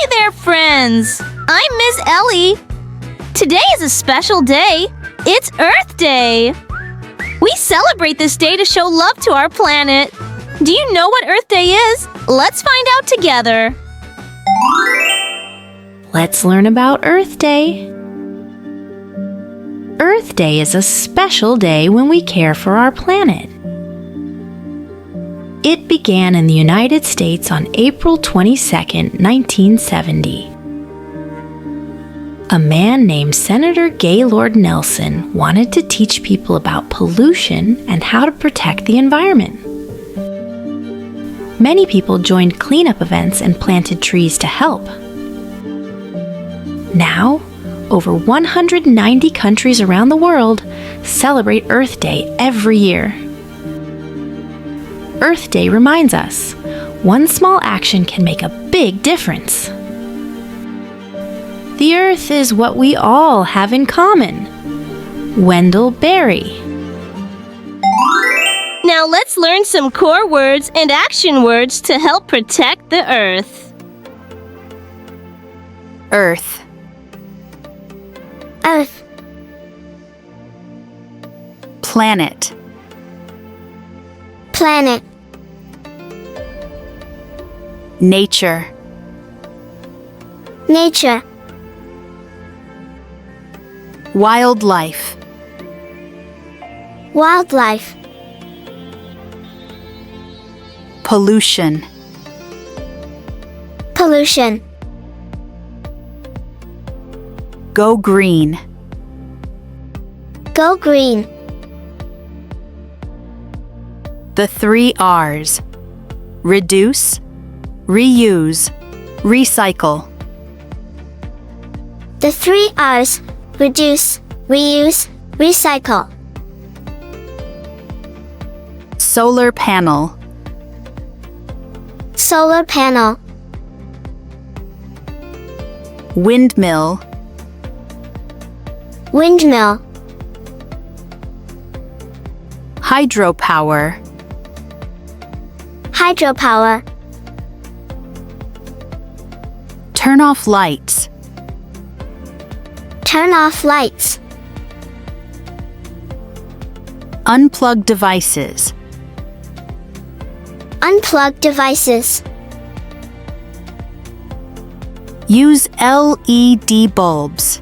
Hi there, friends! I'm Miss Ellie. Today is a special day. It's Earth Day. We celebrate this day to show love to our planet. Do you know what Earth Day is? Let's find out together. Let's learn about Earth Day. Earth Day is a special day when we care for our planet. It began in the United States on April 22, 1970. A man named Senator Gaylord Nelson wanted to teach people about pollution and how to protect the environment. Many people joined cleanup events and planted trees to help. Now, over 190 countries around the world celebrate Earth Day every year. Earth Day reminds us, one small action can make a big difference. The Earth is what we all have in common. Wendell Berry. Now let's learn some core words and action words to help protect the Earth. Earth. Earth. Planet. Planet. Nature. Nature. Wildlife. Wildlife. Pollution. Pollution. Go green. Go green. The 3 R's. Reduce, reuse, recycle. The 3 R's. Reduce, reuse, recycle. Solar panel. Solar panel. Windmill. Windmill. Hydropower. Hydropower. Turn off lights. Turn off lights. Unplug devices. Unplug devices. Use LED bulbs.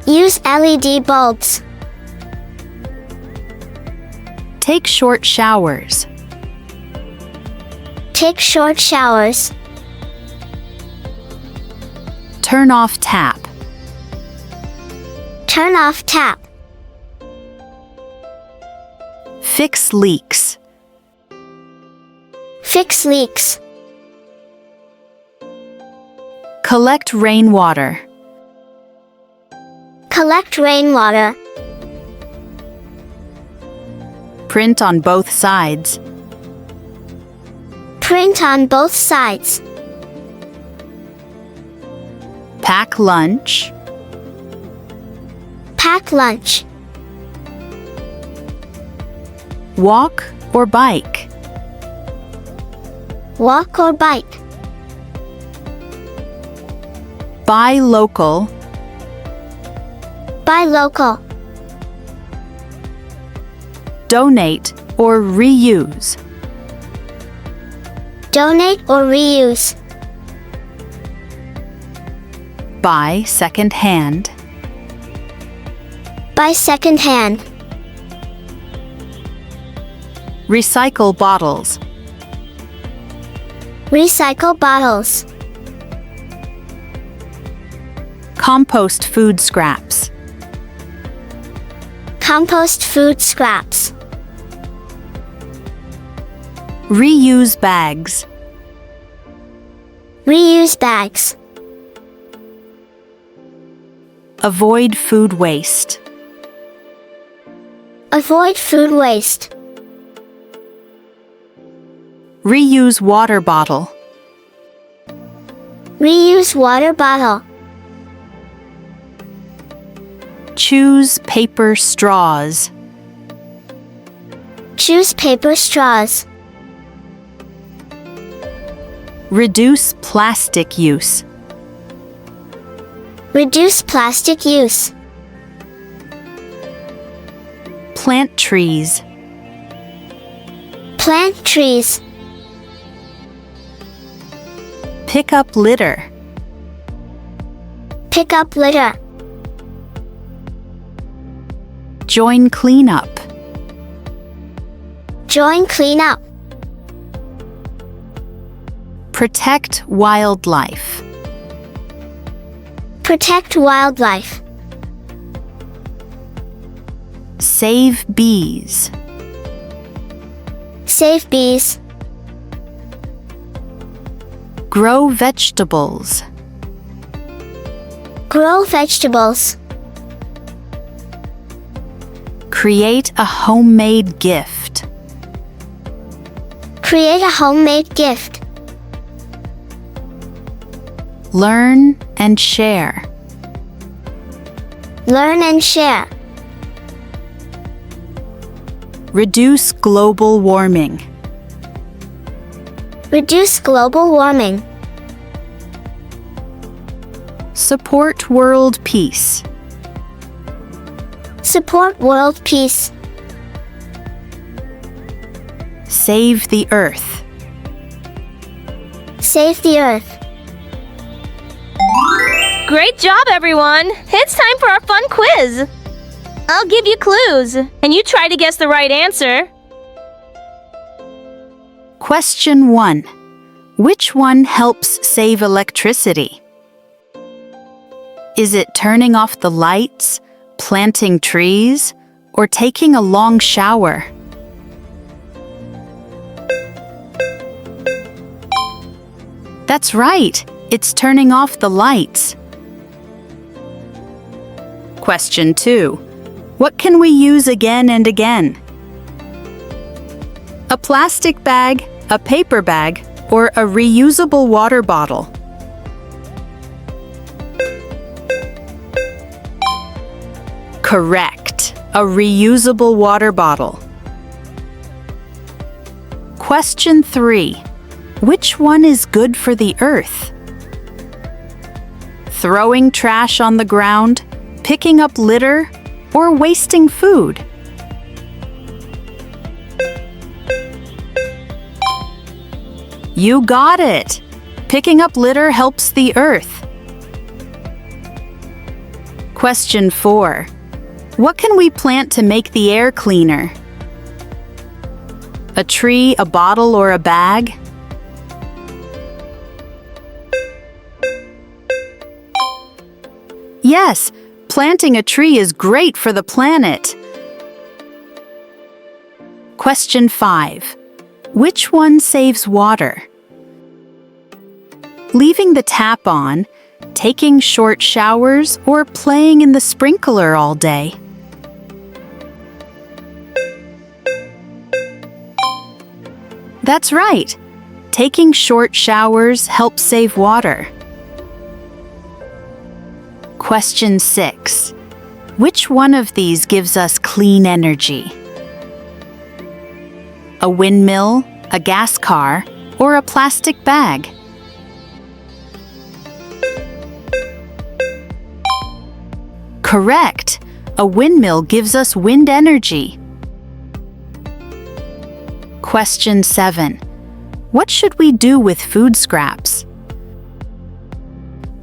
Use LED bulbs. Take short showers. Take short showers. Turn off tap. Turn off tap. Fix leaks. Fix leaks. Collect rainwater. Collect rainwater. Print on both sides. Print on both sides. Pack lunch. Pack lunch. Walk or bike. Walk or bike. Buy local. Buy local. Donate or reuse. Donate or reuse. Buy second-hand. Buy second-hand. Recycle bottles. Recycle bottles. Compost food scraps. Compost food scraps. Reuse bags. Reuse bags. Avoid food waste. Avoid food waste. Reuse water bottle. Reuse water bottle. Choose paper straws. Choose paper straws. Reduce plastic use. Reduce plastic use. Plant trees. Plant trees. Pick up litter. Pick up litter. Join cleanup. Join cleanup. Protect wildlife. Protect wildlife. Save bees. Save bees. Grow vegetables. Grow vegetables. Create a homemade gift. Create a homemade gift. Learn and share. Learn and share. Reduce global warming. Reduce global warming. Support world peace. Support world peace. Save the earth. Save the earth. Great job, everyone! It's time for our fun quiz! I'll give you clues, and you try to guess the right answer. Question 1. Which one helps save electricity? Is it turning off the lights, planting trees, or taking a long shower? That's right, it's turning off the lights. Question 2. What can we use again and again? A plastic bag, a paper bag, or a reusable water bottle? Correct. A reusable water bottle. Question 3. Which one is good for the earth? Throwing trash on the ground, picking up litter, or wasting food? You got it! Picking up litter helps the earth. Question 4. What can we plant to make the air cleaner? A tree, a bottle, or a bag? Yes, planting a tree is great for the planet. Question 5. Which one saves water? Leaving the tap on, taking short showers, or playing in the sprinkler all day? That's right. Taking short showers helps save water. Question 6. Which one of these gives us clean energy? A windmill, a gas car, or a plastic bag? Correct! A windmill gives us wind energy. Question 7. What should we do with food scraps?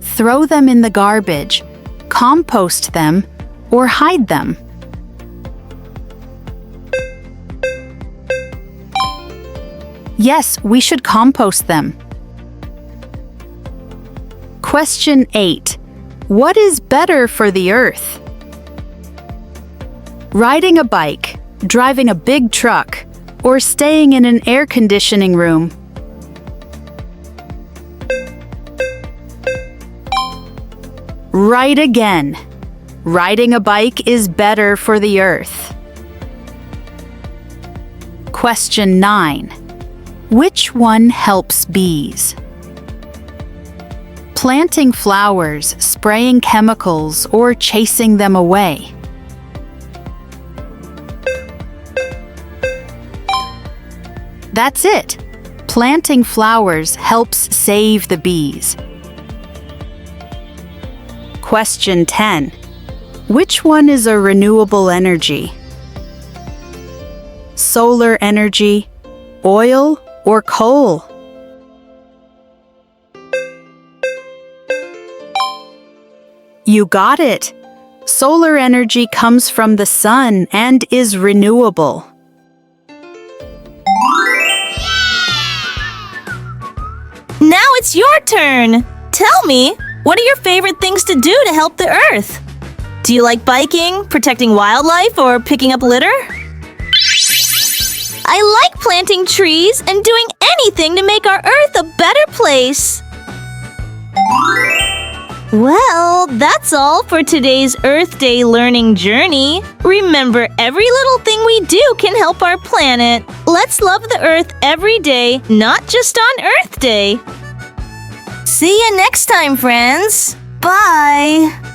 Throw them in the garbage, compost them, or hide them? Yes, we should compost them. Question 8. What is better for the earth? Riding a bike, driving a big truck, or staying in an air conditioning room? Right again. Riding a bike is better for the earth. Question 9. Which one helps bees? Planting flowers, spraying chemicals, or chasing them away? That's it. Planting flowers helps save the bees. Question 10. Which one is a renewable energy? Solar energy, oil, or coal? You got it! Solar energy comes from the sun and is renewable. Now it's your turn! Tell me, what are your favorite things to do to help the Earth? Do you like biking, protecting wildlife, or picking up litter? I like planting trees and doing anything to make our Earth a better place. Well, that's all for today's Earth Day learning journey. Remember, every little thing we do can help our planet. Let's love the Earth every day, not just on Earth Day. See you next time, friends. Bye.